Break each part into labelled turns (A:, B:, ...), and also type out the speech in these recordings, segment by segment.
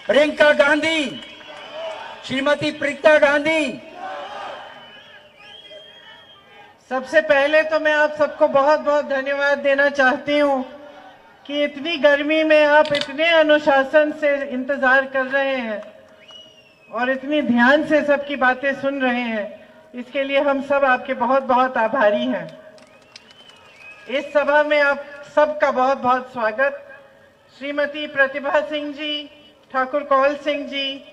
A: प्रियंका गांधी, श्रीमती प्रियंका गांधी।
B: सबसे पहले तो मैं आप सबको बहुत बहुत धन्यवाद देना चाहती हूँ कि इतनी गर्मी में आप इतने अनुशासन से इंतजार कर रहे हैं और इतनी ध्यान से सबकी बातें सुन रहे हैं। इसके लिए हम सब आपके बहुत बहुत आभारी हैं। इस सभा में आप सबका बहुत बहुत स्वागत। श्रीमती प्रतिभा सिंह जी, ठाकुर कौल सिंह जी,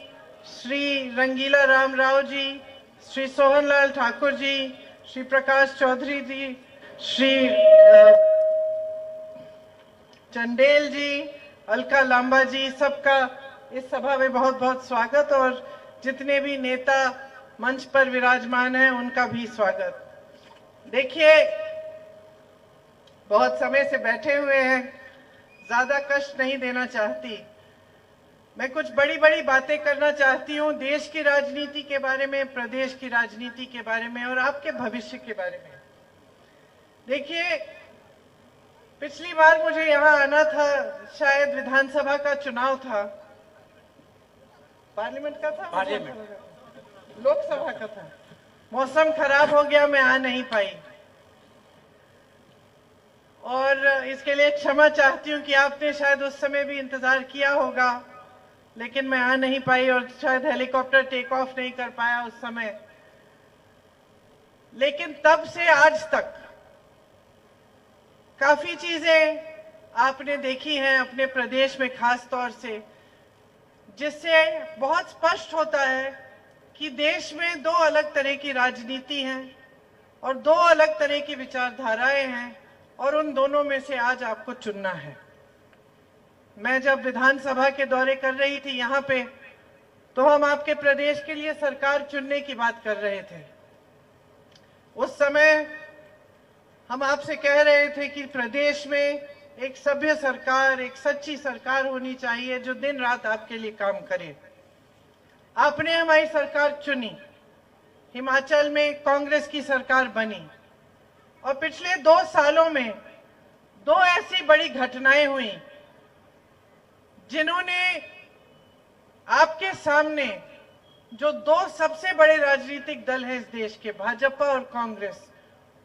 B: श्री रंगीला राम राव जी, श्री सोहनलाल ठाकुर जी, श्री प्रकाश चौधरी जी, श्री चंडेल जी, अलका लांबा जी, सबका इस सभा में बहुत बहुत स्वागत और जितने भी नेता मंच पर विराजमान हैं उनका भी स्वागत। देखिए, बहुत समय से बैठे हुए हैं, ज्यादा कष्ट नहीं देना चाहती। मैं कुछ बड़ी बड़ी बातें करना चाहती हूँ देश की राजनीति के बारे में, प्रदेश की राजनीति के बारे में और आपके भविष्य के बारे में। देखिए, पिछली बार मुझे यहाँ आना था, शायद विधानसभा का चुनाव था, पार्लियामेंट का था, पार्लियामेंट लोकसभा का था। मौसम खराब हो गया, मैं आ नहीं पाई और इसके लिए क्षमा चाहती हूँ कि आपने शायद उस समय भी इंतजार किया होगा, लेकिन मैं आ नहीं पाई और शायद हेलीकॉप्टर टेक ऑफ नहीं कर पाया उस समय। लेकिन तब से आज तक काफी चीजें आपने देखी हैं अपने प्रदेश में, खास तौर से, जिससे बहुत स्पष्ट होता है कि देश में दो अलग तरह की राजनीति है और दो अलग तरह की विचारधाराएं हैं और उन दोनों में से आज आपको चुनना है। मैं जब विधानसभा के दौरे कर रही थी यहाँ पे, तो हम आपके प्रदेश के लिए सरकार चुनने की बात कर रहे थे। उस समय हम आपसे कह रहे थे कि प्रदेश में एक सभ्य सरकार, एक सच्ची सरकार होनी चाहिए जो दिन रात आपके लिए काम करे। आपने हमारी सरकार चुनी, हिमाचल में कांग्रेस की सरकार बनी और पिछले 2 सालों में 2 ऐसी बड़ी घटनाएं हुई जिन्होंने आपके सामने जो 2 सबसे बड़े राजनीतिक दल हैं इस देश के, भाजपा और कांग्रेस,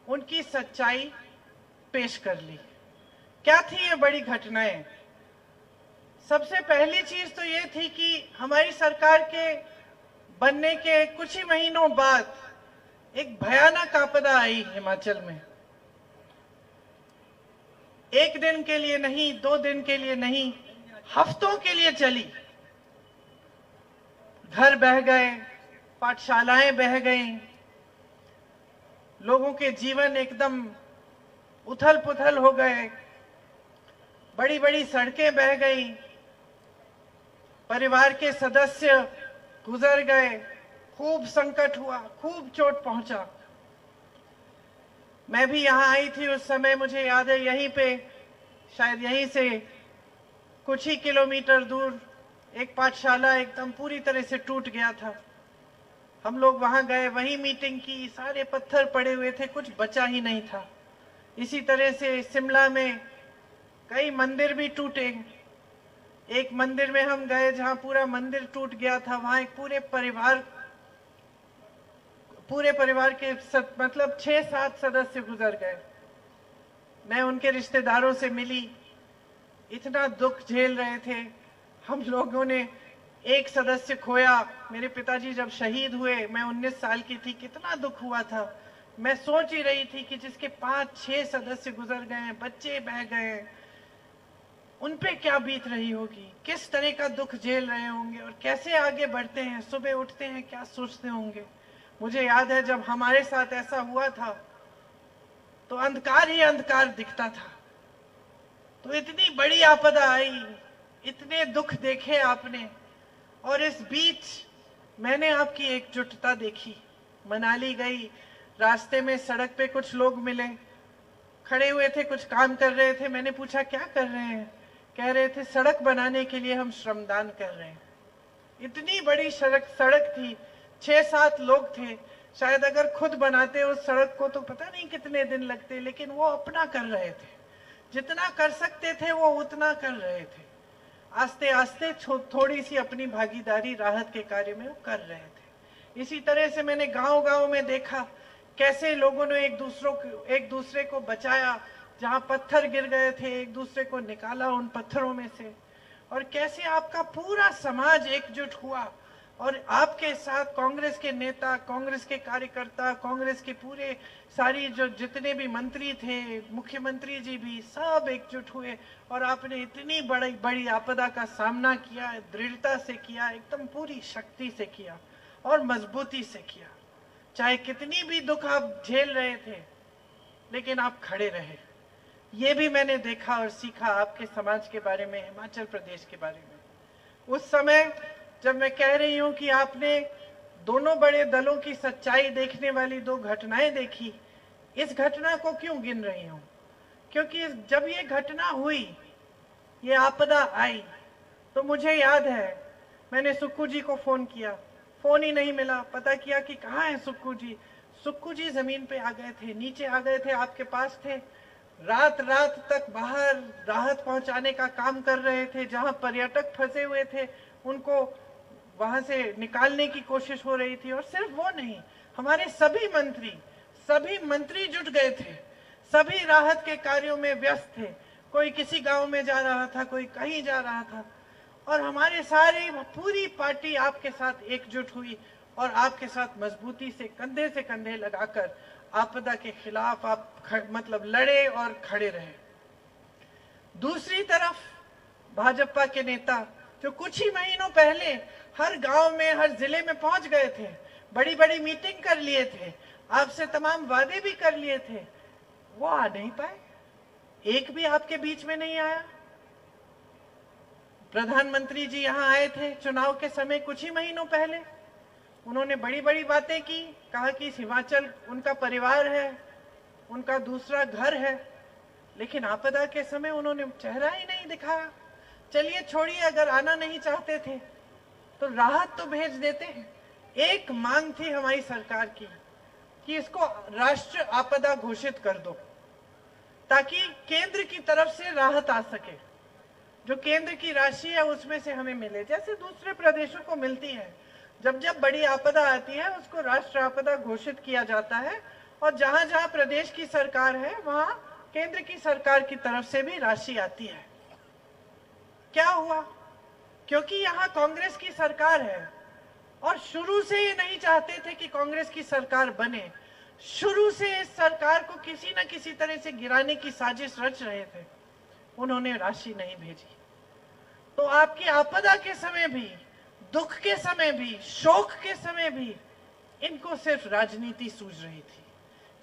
B: उनकी सच्चाई पेश कर ली। क्या थी ये बड़ी घटनाएं? सबसे पहली चीज तो ये थी कि हमारी सरकार के बनने के कुछ ही महीनों बाद एक भयानक आपदा आई हिमाचल में। 1 दिन के लिए नहीं, 2 दिन के लिए नहीं, हफ्तों के लिए चली। घर बह गए, पाठशालाएं बह गईं, लोगों के जीवन एकदम उथल पुथल हो गए, बड़ी बड़ी सड़कें बह गईं, परिवार के सदस्य गुजर गए, खूब संकट हुआ, खूब चोट पहुंचा। मैं भी यहां आई थी उस समय, मुझे याद है, यहीं पे शायद यहीं से कुछ ही किलोमीटर दूर एक पाठशाला एकदम पूरी तरह से टूट गया था। हम लोग वहां गए, वहीं मीटिंग की, सारे पत्थर पड़े हुए थे, कुछ बचा ही नहीं था। इसी तरह से शिमला में कई मंदिर भी टूटे। एक मंदिर में हम गए जहां पूरा मंदिर टूट गया था, वहां एक पूरे परिवार के मतलब 6-7 सदस्य गुजर गए। मैं उनके रिश्तेदारों से मिली, इतना दुख झेल रहे थे। हम लोगों ने एक सदस्य खोया। मेरे पिताजी जब शहीद हुए, मैं 19 साल की थी, कितना दुख हुआ था। मैं सोच ही रही थी कि जिसके 5-6 सदस्य गुजर गए हैं, बच्चे बह गए हैं, उन पे क्या बीत रही होगी, किस तरह का दुख झेल रहे होंगे और कैसे आगे बढ़ते हैं, सुबह उठते हैं, क्या सोचते होंगे। मुझे याद है जब हमारे साथ ऐसा हुआ था तो अंधकार ही अंधकार दिखता था। तो इतनी बड़ी आपदा आई, इतने दुख देखे आपने, और इस बीच मैंने आपकी एकजुटता देखी। मनाली गई, रास्ते में सड़क पे कुछ लोग मिले, खड़े हुए थे, कुछ काम कर रहे थे। मैंने पूछा क्या कर रहे हैं? कह रहे थे सड़क बनाने के लिए हम श्रमदान कर रहे हैं। इतनी बड़ी सड़क थी, 6-7 लोग थे। शायद अगर खुद बनाते उस सड़क को तो पता नहीं कितने दिन लगते, लेकिन वो अपना कर रहे थे, जितना कर सकते थे वो उतना कर रहे थे। आस्ते आस्ते थोड़ी सी अपनी भागीदारी राहत के कार्य में वो कर रहे थे। इसी तरह से मैंने गांव-गांव में देखा कैसे लोगों ने एक दूसरे को बचाया, जहां पत्थर गिर गए थे एक दूसरे को निकाला उन पत्थरों में से, और कैसे आपका पूरा समाज एकजुट हुआ और आपके साथ कांग्रेस के नेता, कांग्रेस के कार्यकर्ता, कांग्रेस के पूरे सारी जो जितने भी मंत्री थे, मुख्यमंत्री जी भी सब एकजुट हुए और आपने इतनी बड़ी आपदा का सामना किया, दृढ़ता से किया, एकदम पूरी शक्ति से किया और मजबूती से किया। चाहे कितनी भी दुख आप झेल रहे थे, लेकिन आप खड़े रहे। ये भी मैंने देखा और सीखा आपके समाज के बारे में, हिमाचल प्रदेश के बारे में। उस समय जब मैं कह रही हूं कि आपने दोनों बड़े दलों की सच्चाई देखने वाली दो घटनाएं देखी, इस घटना को क्यों गिन रही हूं? क्योंकि जब ये घटना हुई, ये आपदा आई, तो मुझे याद है मैंने सुक्खू जी को फोन किया, फोन ही नहीं मिला। पता किया कि कहाँ है सुक्खू जी। सुक्खू जी जमीन पे आ गए थे, नीचे आ गए थे, आपके पास थे। रात तक बाहर राहत पहुंचाने का काम कर रहे थे। जहां पर्यटक फंसे हुए थे उनको वहां से निकालने की कोशिश हो रही थी। और सिर्फ वो नहीं, हमारे सभी मंत्री जुट गए थे, सभी राहत के कार्यों में व्यस्त थे। कोई किसी गांव में जा रहा था, कोई कहीं जा रहा था, और हमारे सारे पूरी पार्टी आपके साथ एकजुट हुई और आपके साथ मजबूती से कंधे लगाकर आपदा के खिलाफ आप लड़े और खड़े रहे। दूसरी तरफ भाजपा के नेता जो कुछ ही महीनों पहले हर गांव में, हर जिले में पहुंच गए थे, बड़ी मीटिंग कर लिए थे, आपसे तमाम वादे भी कर लिए थे, वो आ नहीं पाए। एक भी आपके बीच में नहीं आया। प्रधानमंत्री जी यहां आए थे चुनाव के समय कुछ ही महीनों पहले, उन्होंने बड़ी बातें की, कहा कि हिमाचल उनका परिवार है, उनका दूसरा घर है, लेकिन आपदा के समय उन्होंने चेहरा ही नहीं दिखाया। चलिए छोड़िए, अगर आना नहीं चाहते थे तो राहत तो भेज देते हैं। एक मांग थी हमारी सरकार की कि इसको राष्ट्र आपदा घोषित कर दो, ताकि केंद्र की तरफ से राहत आ सके। जो केंद्र की राशि है उसमें से हमें मिले, जैसे दूसरे प्रदेशों को मिलती है। जब बड़ी आपदा आती है उसको राष्ट्र आपदा घोषित किया जाता है, और जहां जहां प्रदेश की सरकार है वहां केंद्र की सरकार की तरफ से भी राशि आती है। क्या हुआ? क्योंकि यहाँ कांग्रेस की सरकार है और शुरू से ये नहीं चाहते थे कि कांग्रेस की सरकार बने। शुरू से इस सरकार को किसी न किसी तरह से गिराने की साजिश रच रहे थे। उन्होंने राशि नहीं भेजी, तो आपकी आपदा के समय भी, दुख के समय भी, शोक के समय भी इनको सिर्फ राजनीति सूझ रही थी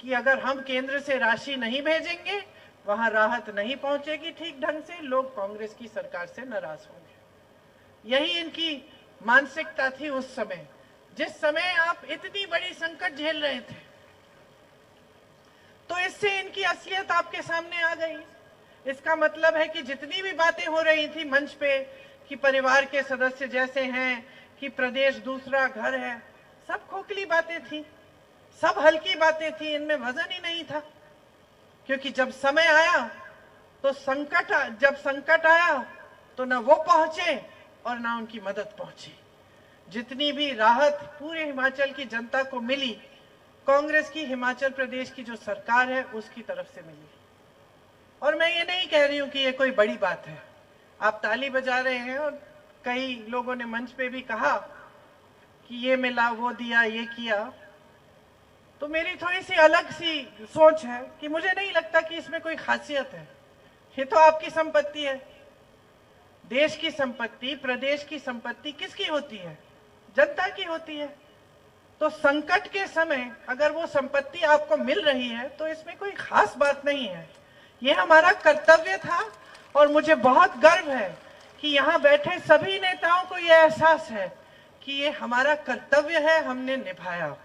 B: कि अगर हम केंद्र से राशि नहीं भेजेंगे, वहां राहत नहीं पहुंचेगी ठीक ढंग से, लोग कांग्रेस की सरकार से नाराज होंगे। यही इनकी मानसिकता थी उस समय, जिस समय आप इतनी बड़ी संकट झेल रहे थे। तो इससे इनकी असलियत आपके सामने आ गई। इसका मतलब है कि जितनी भी बातें हो रही थी मंच पे कि परिवार के सदस्य जैसे हैं, कि प्रदेश दूसरा घर है, सब खोखली बातें थी, सब हल्की बातें थी, इनमें वजन ही नहीं था। क्योंकि जब समय आया तो जब संकट आया तो न वो पहुंचे और ना उनकी मदद पहुंची। जितनी भी राहत पूरे हिमाचल की जनता को मिली, कांग्रेस की हिमाचल प्रदेश की जो सरकार है उसकी तरफ से मिली। और मैं ये नहीं कह रही हूं कि ये कोई बड़ी बात है। आप ताली बजा रहे हैं और कई लोगों ने मंच पे भी कहा कि ये मिला, वो दिया, ये किया। तो मेरी थोड़ी सी अलग सी सोच है कि मुझे नहीं लगता कि इसमें कोई खासियत है। ये तो आपकी संपत्ति है। देश की संपत्ति, प्रदेश की संपत्ति किसकी होती है? जनता की होती है। तो संकट के समय अगर वो संपत्ति आपको मिल रही है तो इसमें कोई खास बात नहीं है। ये हमारा कर्तव्य था और मुझे बहुत गर्व है कि यहाँ बैठे सभी नेताओं को ये एहसास है कि ये हमारा कर्तव्य है, हमने निभाया।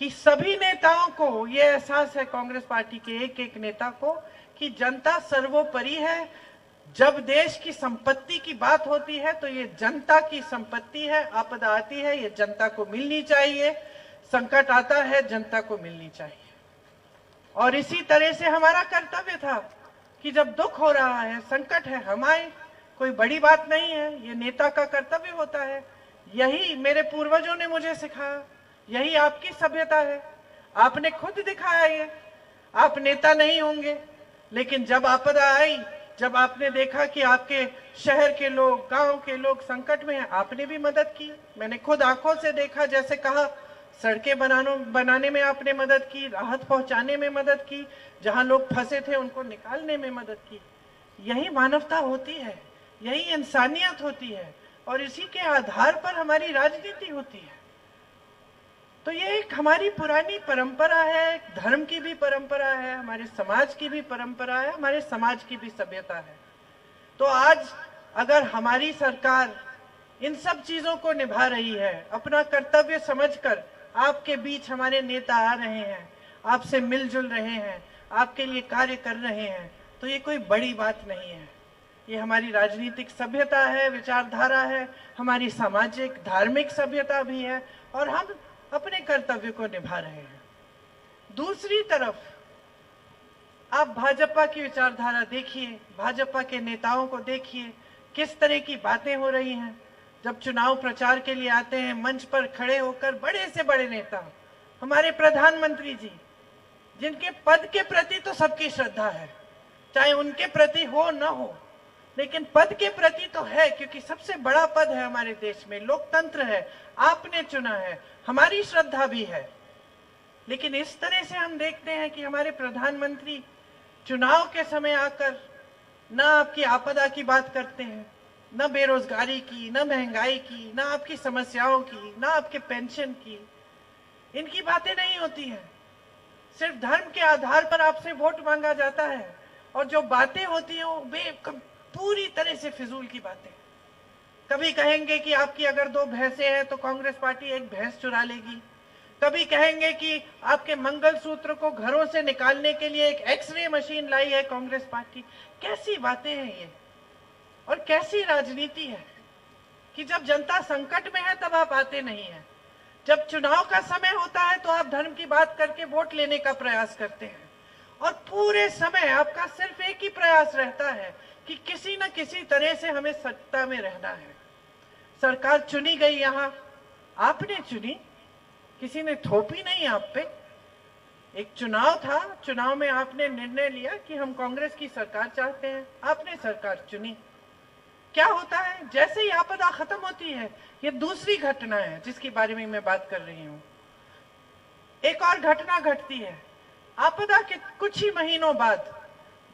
B: कि सभी नेताओं को ये एहसास है, कांग्रेस पार्टी के एक एक नेता को, कि जनता सर्वोपरि है। जब देश की संपत्ति की बात होती है तो ये जनता की संपत्ति है। आपदा आती है ये जनता को मिलनी चाहिए, संकट आता है जनता को मिलनी चाहिए। और इसी तरह से हमारा कर्तव्य था कि जब दुख हो रहा है, संकट है, हम आए, कोई बड़ी बात नहीं है, ये नेता का कर्तव्य होता है। यही मेरे पूर्वजों ने मुझे सिखाया, यही आपकी सभ्यता है। आपने खुद दिखाया ये। आप नेता नहीं होंगे, लेकिन जब आपदा आई, जब आपने देखा कि आपके शहर के लोग, गांव के लोग संकट में हैं, आपने भी मदद की। मैंने खुद आंखों से देखा, जैसे कहा, सड़कें बनाने में आपने मदद की, राहत पहुंचाने में मदद की, जहां लोग फंसे थे उनको निकालने में मदद की। यही मानवता होती है, यही इंसानियत होती है, और इसी के आधार पर हमारी राजनीति होती है। तो ये एक हमारी पुरानी परंपरा है, एक धर्म की भी परंपरा है, हमारे समाज की भी परंपरा है, हमारे समाज की भी सभ्यता है। तो आज अगर हमारी सरकार इन सब चीजों को निभा रही है, अपना कर्तव्य समझकर आपके बीच हमारे नेता आ रहे हैं, आपसे मिलजुल रहे हैं, आपके लिए कार्य कर रहे हैं, तो ये कोई बड़ी बात नहीं है। ये हमारी राजनीतिक सभ्यता है, विचारधारा है, हमारी सामाजिक धार्मिक सभ्यता भी है, और हम अपने कर्तव्य को निभा रहे हैं। दूसरी तरफ आप भाजपा की विचारधारा देखिए, भाजपा के नेताओं को देखिए, किस तरह की बातें हो रही हैं। जब चुनाव प्रचार के लिए आते हैं, मंच पर खड़े होकर बड़े से बड़े नेता, हमारे प्रधानमंत्री जी, जिनके पद के प्रति तो सबकी श्रद्धा है, चाहे उनके प्रति हो न हो, लेकिन पद के प्रति तो है, क्योंकि सबसे बड़ा पद है हमारे देश में, लोकतंत्र है, आपने चुना है, हमारी श्रद्धा भी है। लेकिन इस तरह से हम देखते हैं कि हमारे प्रधानमंत्री चुनाव के समय आकर न आपकी आपदा की बात करते हैं, न बेरोजगारी की, न महंगाई की, न आपकी समस्याओं की, न आपके पेंशन की, इनकी बातें नहीं होती हैं। सिर्फ धर्म के आधार पर आपसे वोट मांगा जाता है, और जो बातें होती हैं वो पूरी तरह से फिजूल की बातें। कभी कहेंगे कि आपकी अगर 2 भैंसें हैं तो कांग्रेस पार्टी 1 भैंस चुरा लेगी, कभी कहेंगे कि आपके मंगलसूत्र को घरों से निकालने के लिए एक एक्सरे मशीन लाई है कांग्रेस पार्टी। कैसी बातें हैं ये, और कैसी राजनीति है कि जब जनता संकट में है तब आप आते नहीं हैं, जब चुनाव का समय होता है तो आप धर्म की बात करके वोट लेने का प्रयास करते हैं, और पूरे समय आपका सिर्फ एक ही प्रयास रहता है कि किसी न किसी तरह से हमें सत्ता में रहना है। सरकार चुनी गई, यहां आपने चुनी, किसी ने थोपी नहीं आप पे। एक चुनाव था, चुनाव में आपने निर्णय लिया कि हम कांग्रेस की सरकार चाहते हैं, आपने सरकार चुनी। क्या होता है, जैसे ही आपदा खत्म होती है, ये दूसरी घटना है जिसके बारे में मैं बात कर रही हूं। एक और घटना घटती है, आपदा के कुछ ही महीनों बाद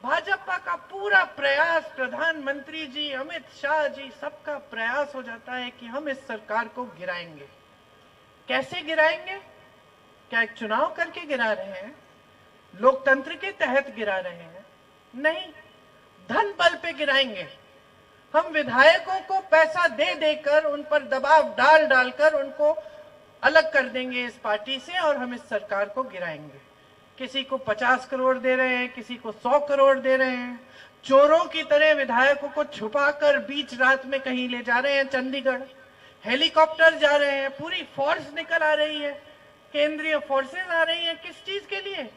B: भाजपा का पूरा प्रयास, प्रधानमंत्री जी, अमित शाह जी, सबका प्रयास हो जाता है कि हम इस सरकार को गिराएंगे। कैसे गिराएंगे? क्या एक चुनाव करके गिरा रहे हैं, लोकतंत्र के तहत गिरा रहे हैं? नहीं, धन बल पे गिराएंगे। हम विधायकों को पैसा दे देकर, उन पर दबाव डाल डालकर उनको अलग कर देंगे इस पार्टी से, और हम इस सरकार को गिराएंगे। किसी को 50 करोड़ दे रहे हैं, किसी को 100 करोड़ दे रहे हैं, चोरों की तरह विधायकों को छुपाकर बीच रात में कहीं ले जा रहे हैं चंडीगढ़, हेलीकॉप्टर जा रहे हैं, पूरी फोर्स निकल आ रही है, केंद्रीय फोर्सेस आ रही हैं। किस चीज के लिए?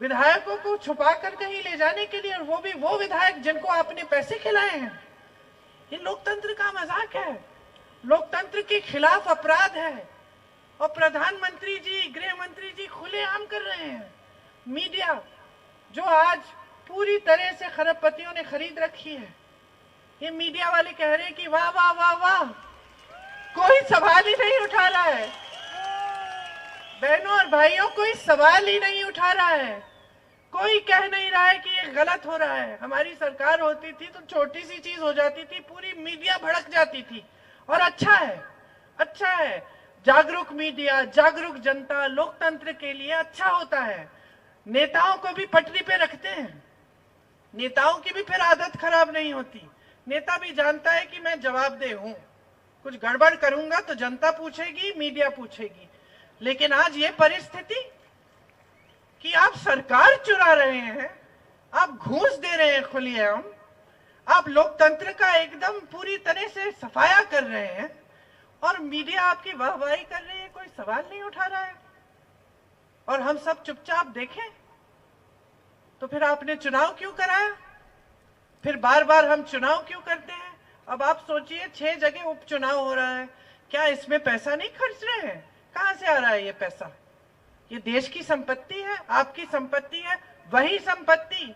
B: विधायकों को छुपाकर कहीं ले जाने के लिए, और वो भी वो विधायक जिनको आपने पैसे खिलाए हैं। ये लोकतंत्र का मजाक है, लोकतंत्र के खिलाफ अपराध है, और प्रधानमंत्री जी, गृह मंत्री जी खुलेआम कर रहे हैं। मीडिया जो आज पूरी तरह से खरबपतियों ने खरीद रखी है, ये मीडिया वाले कह रहे हैं कि वाह वाह वाह वाह, कोई सवाल ही नहीं उठा रहा है। बहनों और भाइयों, कोई सवाल ही नहीं उठा रहा है, कोई कह नहीं रहा है कि ये गलत हो रहा है। हमारी सरकार होती थी तो छोटी सी चीज हो जाती थी, पूरी मीडिया भड़क जाती थी, और अच्छा है, अच्छा है, जागरूक मीडिया, जागरूक जनता लोकतंत्र के लिए अच्छा होता है। नेताओं को भी पटरी पे रखते हैं, नेताओं की भी फिर आदत खराब नहीं होती। नेता भी जानता है कि मैं जवाबदेह हूं, कुछ गड़बड़ करूंगा तो जनता पूछेगी, मीडिया पूछेगी। लेकिन आज ये परिस्थिति कि आप सरकार चुरा रहे हैं, आप घूस दे रहे हैं खुलेआम, आप लोकतंत्र का एकदम पूरी तरह से सफाया कर रहे हैं, और मीडिया आपकी वाहवाही कर रही है, कोई सवाल नहीं उठा रहा है, और हम सब चुपचाप देखें। तो फिर आपने चुनाव क्यों कराया? फिर बार बार हम चुनाव क्यों करते हैं? अब आप सोचिए 6 जगह उपचुनाव हो रहा है, क्या इसमें पैसा नहीं खर्च रहे हैं? कहां से आ रहा है ये पैसा? ये देश की संपत्ति है, आपकी संपत्ति है। वही संपत्ति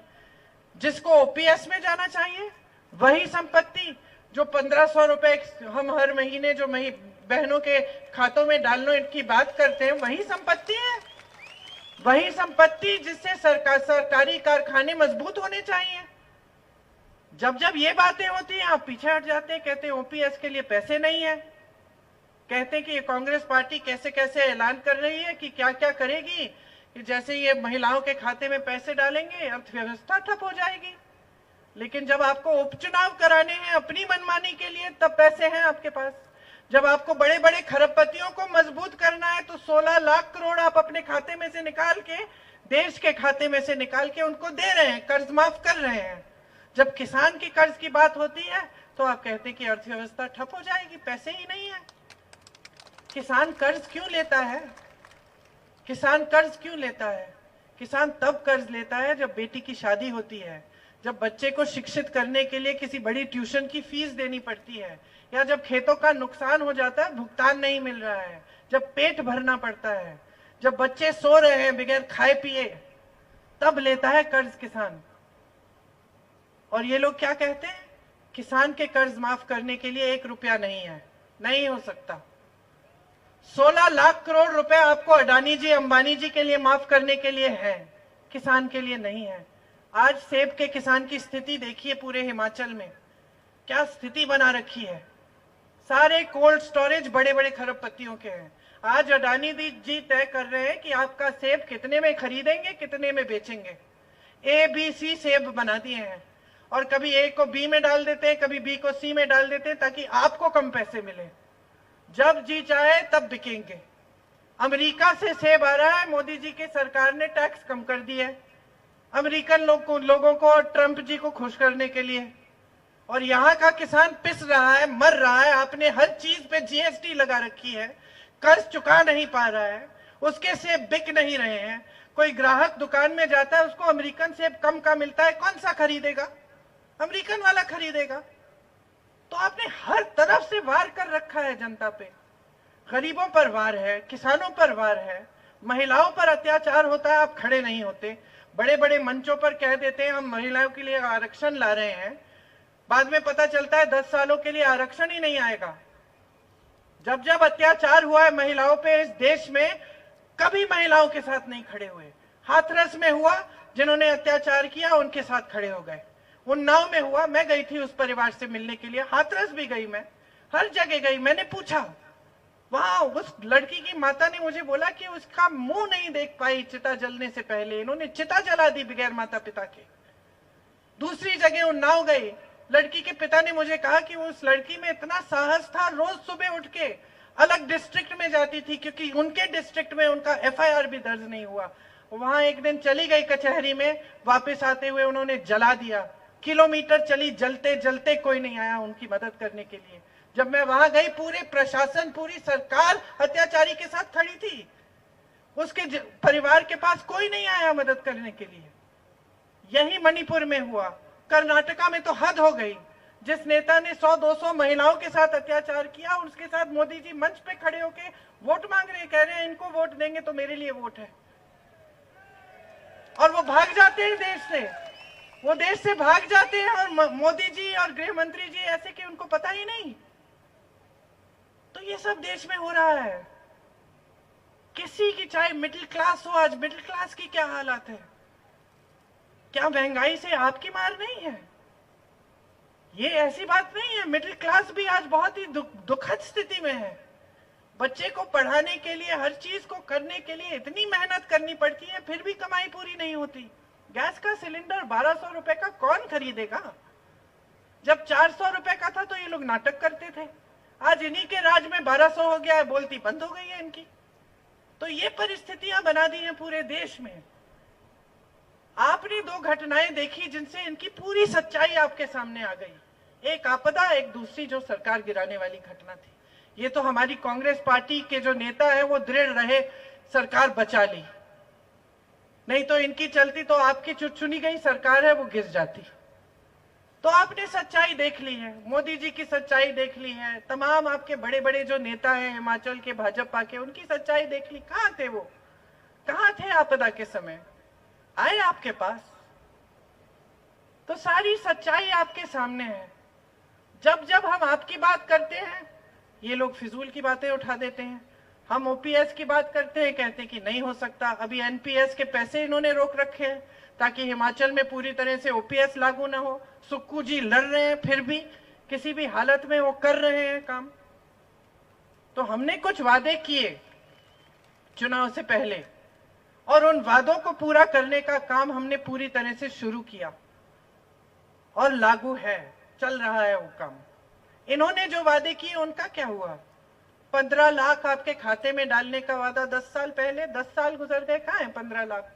B: जिसको ओपीएस में जाना चाहिए, वही संपत्ति जो 1500 रुपए हम हर महीने जो बहनों के खातों में डालने की बात करते हैं, वही संपत्ति है। वही संपत्ति जिससे सरकारी कारखाने मजबूत होने चाहिए। जब जब ये बातें होती हैं आप पीछे हट जाते हैं, कहते हैं ओपीएस के लिए पैसे नहीं है, कहते हैं कि ये कांग्रेस पार्टी कैसे कैसे ऐलान कर रही है कि क्या क्या करेगी, कि जैसे ये महिलाओं के खाते में पैसे डालेंगे अर्थव्यवस्था ठप हो जाएगी। लेकिन जब आपको उपचुनाव कराने हैं अपनी मनमानी के लिए, तब पैसे हैं आपके पास। जब आपको बड़े बड़े खरबपतियों को मजबूत करना है तो 16 लाख करोड़ आप अपने खाते में से निकाल के, देश के खाते में से निकाल के उनको दे रहे हैं, कर्ज माफ कर रहे हैं। जब किसान की कर्ज की बात होती है तो आप कहते हैं कि अर्थव्यवस्था ठप हो जाएगी, पैसे ही नहीं है। किसान कर्ज क्यों लेता है? किसान कर्ज क्यों लेता है? किसान तब कर्ज लेता है जब बेटी की शादी होती है, जब बच्चे को शिक्षित करने के लिए किसी बड़ी ट्यूशन की फीस देनी पड़ती है, या जब खेतों का नुकसान हो जाता है, भुगतान नहीं मिल रहा है, जब पेट भरना पड़ता है, जब बच्चे सो रहे हैं बगैर खाए पिए, तब लेता है कर्ज किसान। और ये लोग क्या कहते हैं? किसान के कर्ज माफ करने के लिए 1 रुपया नहीं है, नहीं हो सकता। 16 लाख करोड़ रुपए आपको अडानी जी अंबानी जी के लिए माफ करने के लिए है, किसान के लिए नहीं है। आज सेब के किसान की स्थिति देखिए, पूरे हिमाचल में क्या स्थिति बना रखी है। सारे कोल्ड स्टोरेज बड़े बड़े खरबपतियों के हैं। आज अडानी जी तय कर रहे हैं कि आपका सेब कितने में खरीदेंगे, कितने में बेचेंगे। ABC सेब बना दिए हैं, और कभी A को B में डाल देते हैं, कभी B को C में डाल देते हैं, ताकि आपको कम पैसे मिले। जब जी चाहे तब बिकेंगे। अमेरिका से सेब आ रहा है, मोदी जी के सरकार ने टैक्स कम कर दिया है अमेरिकन लोगों को, ट्रंप जी को खुश करने के लिए। और यहाँ का किसान पिस रहा है, मर रहा है। आपने हर चीज पे GST लगा रखी है, कर्ज चुका नहीं पा रहा है, उसके सेब बिक नहीं रहे हैं। कोई ग्राहक दुकान में जाता है, उसको अमेरिकन सेब कम का मिलता है, कौन सा खरीदेगा? अमेरिकन वाला खरीदेगा। तो आपने हर तरफ से वार कर रखा है जनता पे। गरीबों पर वार है, किसानों पर वार है, महिलाओं पर अत्याचार होता है, आप खड़े नहीं होते। बड़े बड़े मंचों पर कह देते हैं हम महिलाओं के लिए आरक्षण ला रहे हैं, बाद में पता चलता है 10 सालों के लिए आरक्षण ही नहीं आएगा। जब जब अत्याचार हुआ है महिलाओं पे इस देश में, कभी महिलाओं के साथ नहीं खड़े हुए। हाथरस में हुआ, जिन्होंने अत्याचार किया उनके साथ खड़े हो गए। उन्नाव में हुआ, मैं गई थी उस परिवार से मिलने के लिए, हाथरस भी गई, मैं हर जगह गई। मैंने पूछा, वहां उस लड़की की माता ने मुझे बोला कि उसका मुंह नहीं देख पाई चिता जलने से पहले, इन्होंने चिता जला दी बगैर माता पिता के। दूसरी जगह उन्नाव गई, लड़की के पिता ने मुझे कहा कि उस लड़की में इतना साहस था, रोज सुबह उठ के अलग डिस्ट्रिक्ट में जाती थी, क्योंकि उनके डिस्ट्रिक्ट में उनका FIR भी दर्ज नहीं हुआ। वहां एक दिन चली गई कचहरी में, वापस आते हुए उन्होंने जला दिया। किलोमीटर चली, जलते जलते कोई नहीं आया उनकी मदद करने के लिए। जब मैं वहां गई, पूरे प्रशासन, पूरी सरकार अत्याचारी के साथ खड़ी थी, उसके परिवार के पास कोई नहीं आया मदद करने के लिए। यही मणिपुर में हुआ। कर्नाटका में तो हद हो गई। जिस नेता ने 100-200 महिलाओं के साथ अत्याचार किया, उसके साथ मोदी जी मंच पे खड़े होके वोट मांग रहे, कह रहे हैं इनको वोट देंगे तो मेरे लिए वोट है। और वो भाग जाते हैं देश से, वो देश से भाग जाते हैं। और मोदी जी और गृह मंत्री जी ऐसे कि उनको पता ही नहीं। तो ये सब देश में हो रहा है। किसी की, चाहे मिडिल क्लास हो, आज मिडिल क्लास की क्या हालत है? क्या महंगाई से आपकी मार नहीं है? ये ऐसी बात नहीं है। मिडिल क्लास भी आज बहुत ही दुखद स्थिति में है। बच्चे को पढ़ाने के लिए, हर चीज को करने के लिए इतनी मेहनत करनी पड़ती है, फिर भी कमाई पूरी नहीं होती। गैस का सिलेंडर 1200 रुपए का कौन खरीदेगा? जब 400 रुपए का था तो ये लोग नाटक करते थे। आज इन्हीं के राज में 1200 हो गया है, बोलती बंद हो गई है इनकी। तो ये परिस्थितियां बना दी हैं पूरे देश में। आपने 2 घटनाएं देखी जिनसे इनकी पूरी सच्चाई आपके सामने आ गई। एक आपदा, एक दूसरी जो सरकार गिराने वाली घटना थी। ये तो हमारी कांग्रेस पार्टी के जो नेता है वो दृढ़ रहे, सरकार बचा ली, नहीं तो इनकी चलती तो आपकी चुनी गई सरकार है वो गिर जाती। तो आपने सच्चाई देख ली है, मोदी जी की सच्चाई देख ली है, तमाम आपके बड़े बड़े जो नेता हैं हिमाचल के भाजपा के, उनकी सच्चाई देख ली। कहां थे वो? कहां थे आपदा के समय? आए आपके पास? तो सारी सच्चाई आपके सामने है। जब जब हम आपकी बात करते हैं, ये लोग फिजूल की बातें उठा देते हैं। हम ओपीएस की बात करते हैं, कहते हैं कि नहीं हो सकता। अभी एनपीएस के पैसे इन्होंने रोक रखे हैं ताकि हिमाचल में पूरी तरह से ओपीएस लागू ना हो। सुक्खू जी लड़ रहे हैं, फिर भी किसी भी हालत में वो कर रहे हैं काम। तो हमने कुछ वादे किए चुनाव से पहले, और उन वादों को पूरा करने का काम हमने पूरी तरह से शुरू किया और लागू है, चल रहा है वो काम। इन्होंने जो वादे किए उनका क्या हुआ? 15 लाख आपके खाते में डालने का वादा 10 साल पहले, 10 साल गुजर गए, कहां है 15 लाख?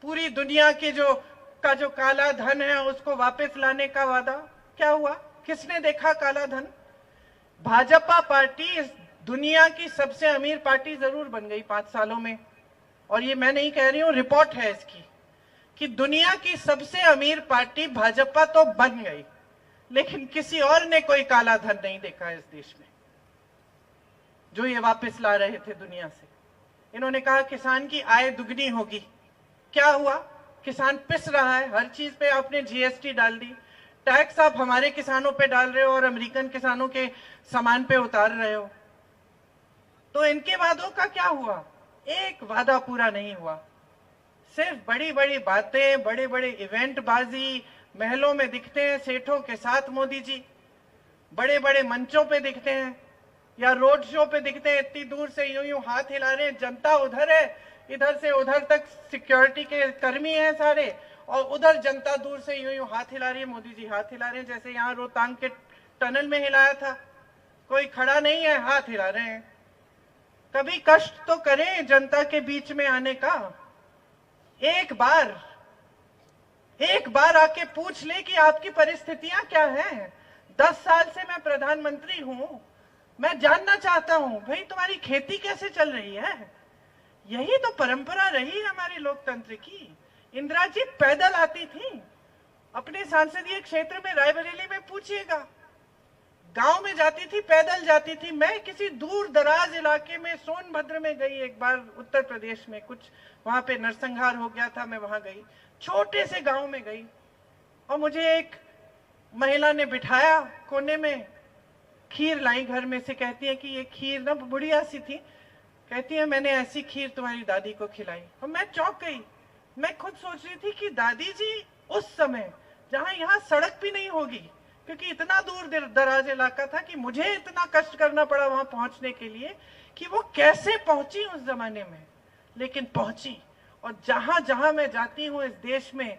B: पूरी दुनिया के जो काला धन है उसको वापस लाने का वादा क्या हुआ? किसने देखा काला धन? भाजपा पार्टी इस दुनिया की सबसे अमीर पार्टी जरूर बन गई 5 सालों में, और ये मैं नहीं कह रही हूं, रिपोर्ट है इसकी कि दुनिया की सबसे अमीर पार्टी भाजपा तो बन गई, लेकिन किसी और ने कोई काला धन नहीं देखा इस देश में जो ये वापस ला रहे थे दुनिया से। इन्होंने कहा किसान की आय दुगनी होगी। क्या हुआ? किसान पिस रहा है, हर चीज पे आपने जीएसटी डाल दी, टैक्स आप हमारे किसानों पे डाल रहे हो और अमेरिकन किसानों के सामान पे उतार रहे हो। तो इनके वादों का क्या हुआ? एक वादा पूरा नहीं हुआ। सिर्फ बड़ी बड़ी बातें, बड़े बड़े इवेंट बाजी, महलों में दिखते हैं सेठों के साथ मोदी जी, बड़े बड़े मंचों पे दिखते हैं या रोड शो पे दिखते हैं, इतनी दूर से यूं यूं हाथ हिला रहे हैं। जनता उधर है, इधर से उधर तक सिक्योरिटी के कर्मी हैं सारे, और उधर जनता दूर से यूं यूं हाथ हिला रही है। मोदी जी हाथ हिला रहे हैं जैसे यहाँ रोहतांग के टनल में हिलाया था, कोई खड़ा नहीं है, हाथ हिला रहे हैं। कभी कष्ट तो करें जनता के बीच में आने का। एक बार आके पूछ ले कि आपकी परिस्थितियां क्या हैं। 10 साल से मैं प्रधानमंत्री हूं, मैं जानना चाहता हूं भाई तुम्हारी खेती कैसे चल रही है। यही तो परंपरा रही हमारे लोकतंत्र की। इंदिरा जी पैदल आती थी अपने संसदीय क्षेत्र में, रायबरेली में पूछिएगा, गांव में जाती थी, पैदल जाती थी। मैं किसी दूर दराज इलाके में सोनभद्र में गई एक बार, उत्तर प्रदेश में, कुछ वहां पे नरसंहार हो गया था, मैं वहां गई, छोटे से गांव में गई, और मुझे एक महिला ने बिठाया कोने में, खीर लाई घर में से, कहती है कि ये खीर ना बुढ़िया सी थी, कहती है मैंने ऐसी खीर तुम्हारी दादी को खिलाई। और मैं चौंक गई। मैं खुद सोच रही थी कि दादी जी उस समय जहां यहाँ सड़क भी नहीं होगी, क्योंकि इतना दूर दराज इलाका था कि मुझे इतना कष्ट करना पड़ा वहां पहुंचने के लिए, कि वो कैसे पहुंची उस जमाने में, लेकिन पहुंची। और जहां जहां मैं जाती हूँ इस देश में,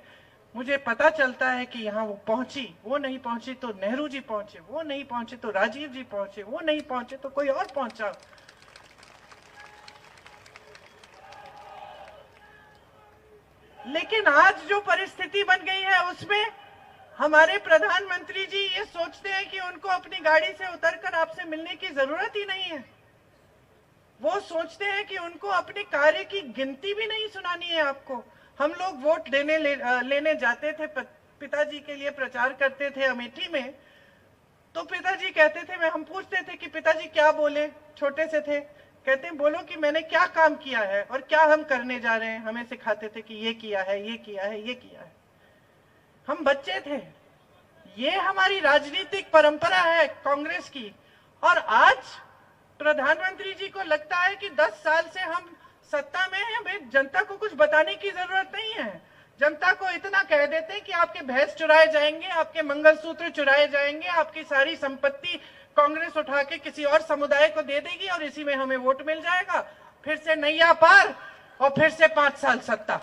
B: मुझे पता चलता है कि यहाँ वो पहुंची। वो नहीं पहुंची तो नेहरू जी पहुंचे, वो नहीं पहुंचे तो राजीव जी पहुंचे, वो नहीं पहुंचे तो कोई और पहुंचा। लेकिन आज जो परिस्थिति बन गई है उसमें हमारे प्रधानमंत्री जी ये सोचते हैं कि उनको अपनी गाड़ी से उतरकर आपसे मिलने की जरूरत ही नहीं है। वो सोचते हैं कि उनको अपने कार्य की गिनती भी नहीं सुनानी है आपको। हम लोग वोट लेने जाते थे, पिताजी के लिए प्रचार करते थे अमेठी में, तो पिताजी कहते थे, हम पूछते थे कि पिताजी क्या बोले, छोटे से थे, कहते हैं बोलो कि मैंने क्या काम किया है और क्या हम करने जा रहे हैं। हमें सिखाते थे कि ये किया है, ये किया है, ये किया है। हम बच्चे थे। ये हमारी राजनीतिक परंपरा है कांग्रेस की। और आज प्रधानमंत्री जी को लगता है कि 10 साल से हम सत्ता में हैं, भाई जनता को कुछ बताने की जरूरत नहीं है। जनता को इतना कह देते हैं कि आपके भैंस चुराए जाएंगे, आपके मंगलसूत्र चुराए जाएंगे, आपकी सारी संपत्ति कांग्रेस उठा के किसी और समुदाय को दे देगी और इसी में हमें वोट मिल जाएगा, फिर से नैया पार और फिर से 5 साल सत्ता।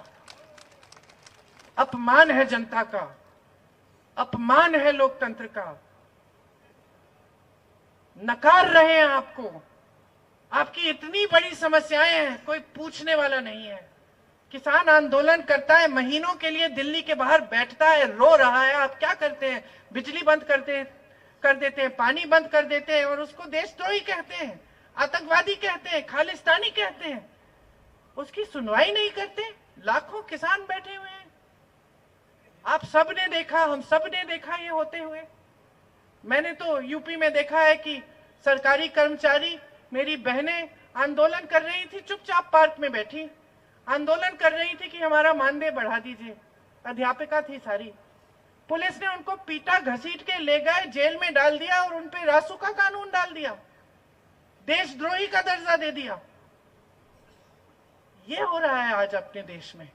B: अपमान है जनता का, अपमान है लोकतंत्र का। नकार रहे हैं आपको। आपकी इतनी बड़ी समस्याएं हैं, कोई पूछने वाला नहीं है। किसान आंदोलन करता है, महीनों के लिए दिल्ली के बाहर बैठता है, रो रहा है। आप क्या करते हैं? बिजली बंद कर देते हैं, पानी बंद कर देते हैं और उसको देशद्रोही कहते हैं, आतंकवादी कहते हैं, खालिस्तानी कहते हैं। उसकी सुनवाई नहीं करते। लाखों किसान बैठे हुए हैं। आप सब ने देखा, हम सब ने देखा ये होते हुए। मैंने तो यूपी में देखा है कि सरकारी कर्मचारी, मेरी बहनें आंदोलन कर रही थी, चुपचाप पार्क में बैठी आंदोलन कर रही थी कि हमारा मानदेय बढ़ा दीजिए। अध्यापिका थी सारी, पुलिस ने उनको पीटा, घसीट के ले गए, जेल में डाल दिया और उन पे रासुका कानून डाल दिया, देशद्रोही का दर्जा दे दिया। ये हो रहा है आज अपने देश में।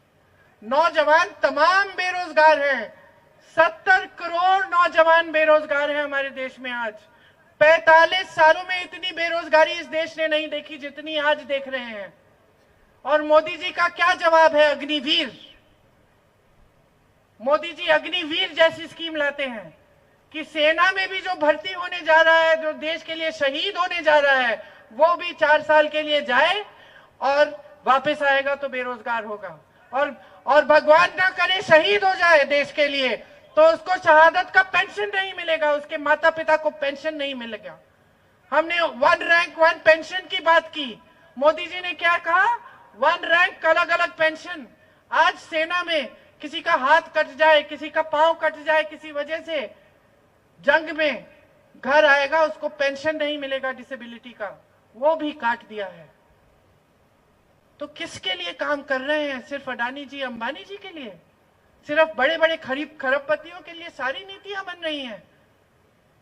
B: नौजवान तमाम बेरोजगार हैं, 70 करोड़ नौजवान बेरोजगार हैं हमारे देश में आज। 45 सालों में इतनी बेरोजगारी इस देश ने नहीं देखी जितनी आज देख रहे हैं। और मोदी जी का क्या जवाब है? अग्निवीर। मोदी जी अग्निवीर जैसी स्कीम लाते हैं कि सेना में भी जो भर्ती होने जा रहा है, जो देश के लिए शहीद होने जा रहा है, वो भी 4 साल के लिए जाए और वापस आएगा तो बेरोजगार होगा। और भगवान ना करे शहीद हो जाए देश के लिए, तो उसको शहादत का पेंशन नहीं मिलेगा, उसके माता पिता को पेंशन नहीं मिलेगा। हमने 1 रैंक 1 पेंशन की बात की, मोदी जी ने क्या कहा? 1 रैंक अलग अलग पेंशन। आज सेना में किसी का हाथ कट जाए, किसी का पांव कट जाए किसी वजह से, जंग में घर आएगा, उसको पेंशन नहीं मिलेगा डिसेबिलिटी का, वो भी काट दिया है। तो किसके लिए काम कर रहे हैं? सिर्फ अडानी जी, अंबानी जी के लिए? सिर्फ बड़े बड़े खरबपतियों के लिए सारी नीतियां बन रही हैं?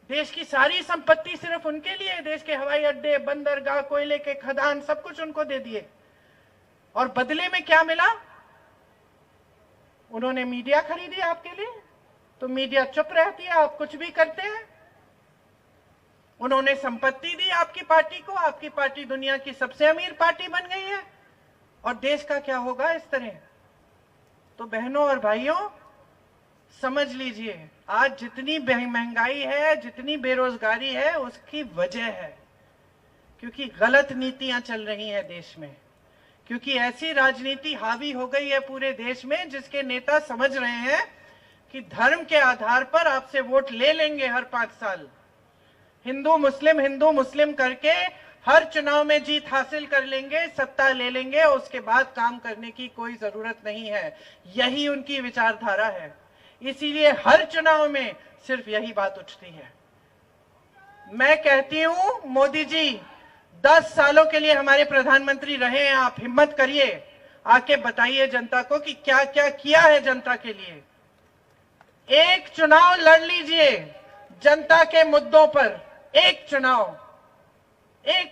B: देश की सारी संपत्ति सिर्फ उनके लिए? देश के हवाई अड्डे, बंदरगाह, कोयले के खदान, सब कुछ उनको दे दिए। और बदले में क्या मिला? उन्होंने मीडिया खरीदी आपके लिए, तो मीडिया चुप रहती है, आप कुछ भी करते हैं। उन्होंने संपत्ति दी आपकी पार्टी को, आपकी पार्टी दुनिया की सबसे अमीर पार्टी बन गई है। और देश का क्या होगा इस तरह? तो बहनों और भाइयों, समझ लीजिए, आज जितनी महंगाई है, जितनी बेरोजगारी है, उसकी वजह है क्योंकि गलत नीतियां चल रही हैं देश में, क्योंकि ऐसी राजनीति हावी हो गई है पूरे देश में जिसके नेता समझ रहे हैं कि धर्म के आधार पर आपसे वोट ले लेंगे हर 5 साल, हिंदू मुस्लिम करके हर चुनाव में जीत हासिल कर लेंगे, सत्ता ले लेंगे, उसके बाद काम करने की कोई जरूरत नहीं है। यही उनकी विचारधारा है। इसीलिए हर चुनाव में सिर्फ यही बात उठती है। मैं कहती हूं, मोदी जी 10 सालों के लिए हमारे प्रधानमंत्री रहे हैं, आप हिम्मत करिए, आके बताइए जनता को कि क्या क्या किया है जनता के लिए। एक चुनाव लड़ लीजिए जनता के मुद्दों पर, एक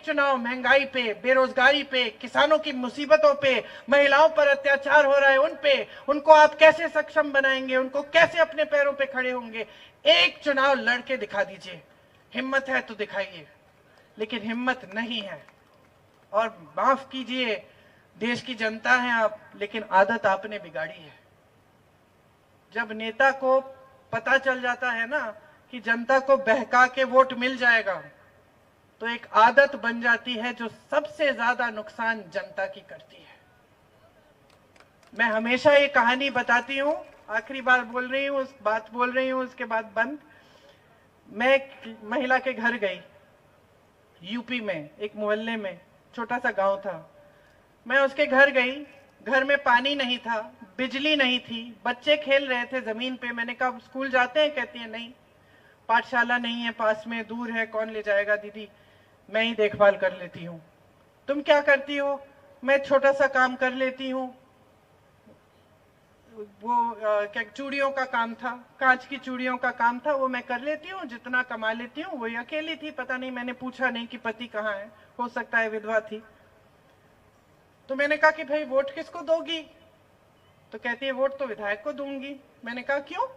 B: चुनाव महंगाई पे, बेरोजगारी पे, किसानों की मुसीबतों पे, महिलाओं पर अत्याचार हो रहा है उन पे, उनको आप कैसे सक्षम बनाएंगे, उनको कैसे अपने पैरों पे खड़े होंगे, एक चुनाव लड़के दिखा दीजिए। हिम्मत है तो दिखाइए, लेकिन हिम्मत नहीं है। और माफ कीजिए, देश की जनता है आप, लेकिन आदत आपने बिगाड़ी है। जब नेता को पता चल जाता है ना कि जनता को बहका के वोट मिल जाएगा, तो एक आदत बन जाती है जो सबसे ज्यादा नुकसान जनता की करती है। मैं हमेशा ये कहानी बताती हूं, आखिरी बार बोल रही हूं, बात बोल रही हूं, उसके बाद बंद। मैं एक महिला के घर गई, यूपी में एक मोहल्ले में, छोटा सा गांव था। मैं उसके घर गई, घर में पानी नहीं था, बिजली नहीं थी, बच्चे खेल रहे थे जमीन पे। मैंने कहा स्कूल जाते हैं? कहती है नहीं, पाठशाला नहीं है पास में, दूर है, कौन ले जाएगा दीदी, मैं ही देखभाल कर लेती हूँ। तुम क्या करती हो? मैं छोटा सा काम कर लेती हूँ, वो क्या चूड़ियों का काम था, कांच की चूड़ियों का काम था, वो मैं कर लेती हूँ, जितना कमा लेती हूँ। वही अकेली थी, पता नहीं, मैंने पूछा नहीं कि पति कहाँ है, हो सकता है विधवा थी। तो मैंने कहा कि भाई वोट किसको दोगी? तो कहती है वोट तो विधायक को दूंगी। मैंने कहा क्यों?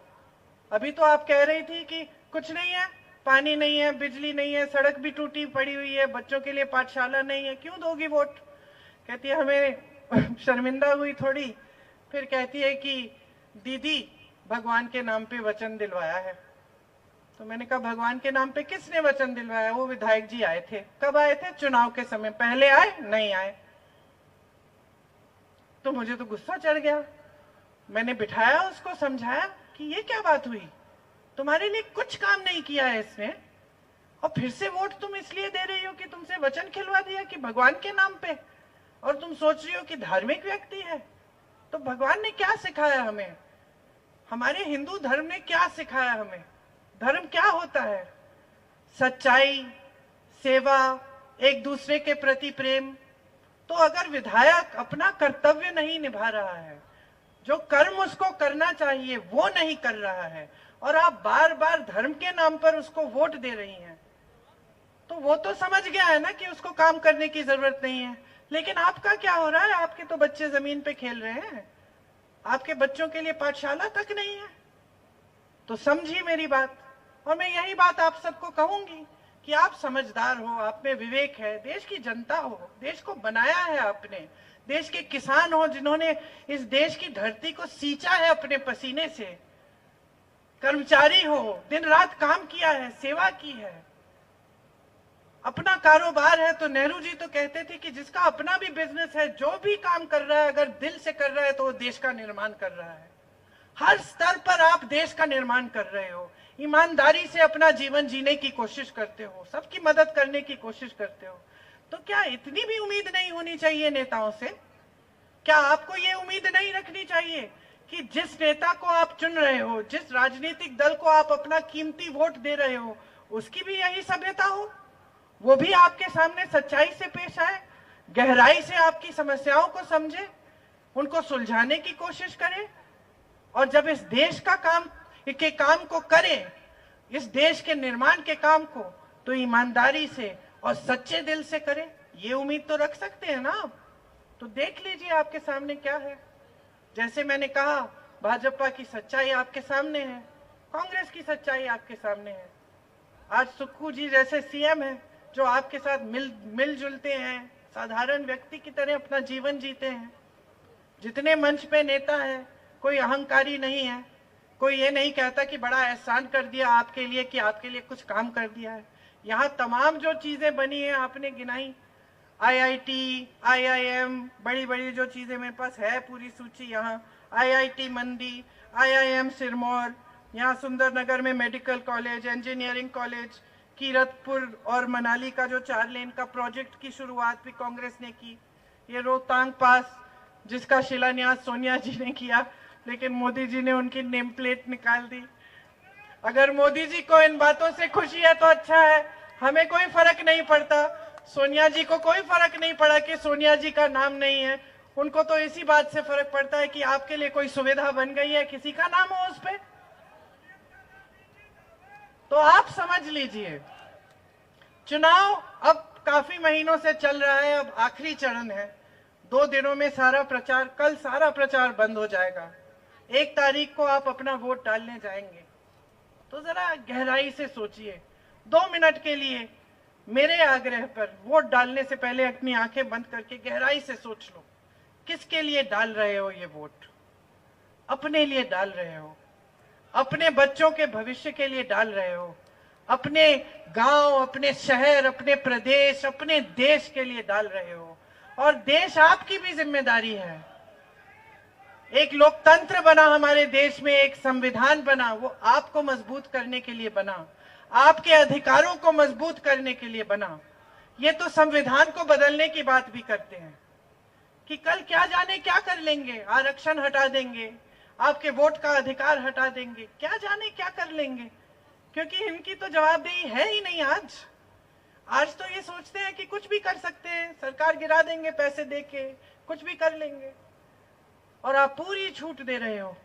B: अभी तो आप कह रही थी कि कुछ नहीं है, पानी नहीं है, बिजली नहीं है, सड़क भी टूटी पड़ी हुई है, बच्चों के लिए पाठशाला नहीं है, क्यों दोगी वोट? कहती है हमें शर्मिंदा हुई थोड़ी, फिर कहती है कि दीदी भगवान के नाम पे वचन दिलवाया है। तो मैंने कहा भगवान के नाम पे किसने वचन दिलवाया? वो विधायक जी आए थे। कब आए थे? चुनाव के समय। पहले आए? नहीं आए। तो मुझे तो गुस्सा चढ़ गया। मैंने बिठाया, उसको समझाया कि ये क्या बात हुई, तुम्हारे लिए कुछ काम नहीं किया है इसने, और फिर से वोट तुम इसलिए दे रही हो कि तुमसे वचन खिलवा दिया कि भगवान के नाम पे, और तुम सोच रही हो कि धार्मिक व्यक्ति है। तो भगवान ने क्या सिखाया हमें? हमारे हिंदू धर्म ने क्या सिखाया हमें? धर्म क्या होता है? सच्चाई, सेवा, एक दूसरे के प्रति प्रेम। तो अगर विधायक अपना कर्तव्य नहीं निभा रहा है, जो कर्म उसको करना चाहिए वो नहीं कर रहा है, और आप बार बार धर्म के नाम पर उसको वोट दे रही हैं, तो वो तो समझ गया है ना कि उसको काम करने की जरूरत नहीं है। लेकिन आपका क्या हो रहा है? आपके तो बच्चे जमीन पे खेल रहे हैं, आपके बच्चों के लिए पाठशाला तक नहीं है। तो समझिए मेरी बात, और मैं यही बात आप सबको कहूंगी कि आप समझदार हो, आप में विवेक है, देश की जनता हो, देश को बनाया है आपने, देश के किसान हो जिन्होंने इस देश की धरती को सींचा है अपने पसीने से, कर्मचारी हो, दिन रात काम किया है, सेवा की है, अपना कारोबार है। तो नेहरू जी तो कहते थे कि जिसका अपना भी बिजनेस है, जो भी काम कर रहा है अगर दिल से कर रहा है तो वो देश का निर्माण कर रहा है। हर स्तर पर आप देश का निर्माण कर रहे हो, ईमानदारी से अपना जीवन जीने की कोशिश करते हो, सबकी मदद करने की कोशिश करते हो। तो क्या इतनी भी उम्मीद नहीं होनी चाहिए नेताओं से? क्या आपको ये उम्मीद नहीं रखनी चाहिए कि जिस नेता को आप चुन रहे हो, जिस राजनीतिक दल को आप अपना कीमती वोट दे रहे हो, उसकी भी यही सभ्यता हो, वो भी आपके सामने सच्चाई से पेश आए, गहराई से आपकी समस्याओं को समझे, उनको सुलझाने की कोशिश करे, और जब इस देश का काम को करे, इस देश के निर्माण के काम को, तो ईमानदारी से और सच्चे दिल से करे। ये उम्मीद तो रख सकते हैं ना आप? तो देख लीजिए आपके सामने क्या है। जैसे मैंने कहा, भाजपा की सच्चाई आपके सामने है, कांग्रेस की सच्चाई आपके सामने है। आज सुक्खू जी जैसे सीएम है जो आपके साथ मिलजुलते हैं, साधारण व्यक्ति की तरह अपना जीवन जीते हैं। जितने मंच पे नेता हैं, कोई अहंकारी नहीं है, कोई ये नहीं कहता कि बड़ा एहसान कर दिया आपके लिए, कि आपके लिए कुछ काम कर दिया है। यहाँ तमाम जो चीजें बनी है आपने गिनाई, आईआईटी, आईआईएम, बड़ी बड़ी जो चीजें मेरे पास है पूरी सूची, यहाँ आईआईटी मंडी, आईआईएम सिरमौर, यहाँ सुंदरनगर में medical college, engineering college, Kiratpur और मनाली का जो 4 लेन का प्रोजेक्ट की शुरुआत भी कांग्रेस ने की, ये रोहतांग पास जिसका शिलान्यास सोनिया जी ने किया, लेकिन मोदी जी ने उनकी नेम प्लेट निकाल दी। अगर मोदी जी को इन बातों से खुशी है तो अच्छा है, हमें कोई फर्क नहीं पड़ता। सोनिया जी को कोई फर्क नहीं पड़ा कि सोनिया जी का नाम नहीं है, उनको तो इसी बात से फर्क पड़ता है कि आपके लिए कोई सुविधा बन गई है, किसी का नाम हो उस पे। तो आप समझ लीजिए, चुनाव अब काफी महीनों से चल रहा है, अब आखिरी चरण है। 2 दिनों में सारा प्रचार, कल सारा प्रचार बंद हो जाएगा। 1 तारीख को आप अपना वोट डालने जाएंगे, तो जरा गहराई से सोचिए। 2 मिनट के लिए मेरे आग्रह पर वोट डालने से पहले अपनी आंखें बंद करके गहराई से सोच लो, किसके लिए डाल रहे हो ये वोट? अपने लिए डाल रहे हो, अपने बच्चों के भविष्य के लिए डाल रहे हो, अपने गांव, अपने शहर, अपने प्रदेश, अपने देश के लिए डाल रहे हो। और देश आपकी भी जिम्मेदारी है। एक लोकतंत्र बना हमारे देश में, एक संविधान बना, वो आपको मजबूत करने के लिए बना, आपके अधिकारों को मजबूत करने के लिए बना। ये तो संविधान को बदलने की बात भी करते हैं कि कल क्या जाने क्या कर लेंगे, आरक्षण हटा देंगे, आपके वोट का अधिकार हटा देंगे, क्या जाने क्या कर लेंगे, क्योंकि इनकी तो जवाबदेही है ही नहीं। आज तो ये सोचते हैं कि कुछ भी कर सकते हैं, सरकार गिरा देंगे पैसे देके, कुछ भी कर लेंगे, और आप पूरी छूट दे रहे हो।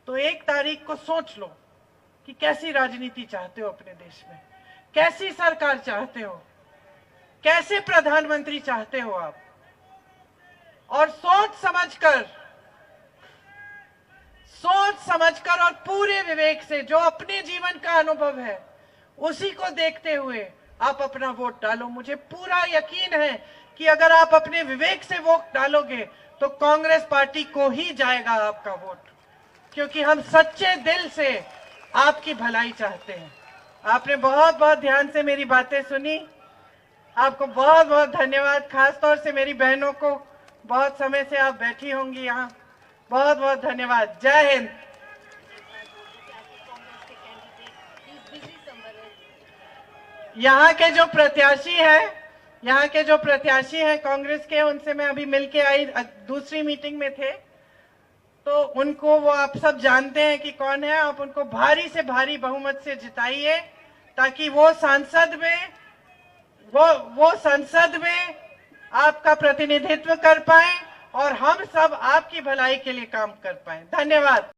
B: तो 1 तारीख को सोच लो कि कैसी राजनीति चाहते हो अपने देश में, कैसी सरकार चाहते हो, कैसे प्रधानमंत्री चाहते हो आप। और सोच समझकर और पूरे विवेक से, जो अपने जीवन का अनुभव है उसी को देखते हुए आप अपना वोट डालो। मुझे पूरा यकीन है कि अगर आप अपने विवेक से वोट डालोगे तो कांग्रेस पार्टी को ही जाएगा आपका वोट, क्योंकि हम सच्चे दिल से आपकी भलाई चाहते हैं। आपने बहुत बहुत ध्यान से मेरी बातें सुनी, आपको बहुत बहुत धन्यवाद। खासतौर से मेरी बहनों को, बहुत समय से आप बैठी होंगी यहाँ, बहुत बहुत धन्यवाद। जय हिंद। यहाँ के जो प्रत्याशी हैं कांग्रेस के, उनसे मैं अभी मिलके आई, दूसरी मीटिंग में थे, तो उनको, वो आप सब जानते हैं कि कौन है, आप उनको भारी से भारी बहुमत से जिताइए ताकि वो संसद में आपका प्रतिनिधित्व कर पाए और हम सब आपकी भलाई के लिए काम कर पाए। धन्यवाद।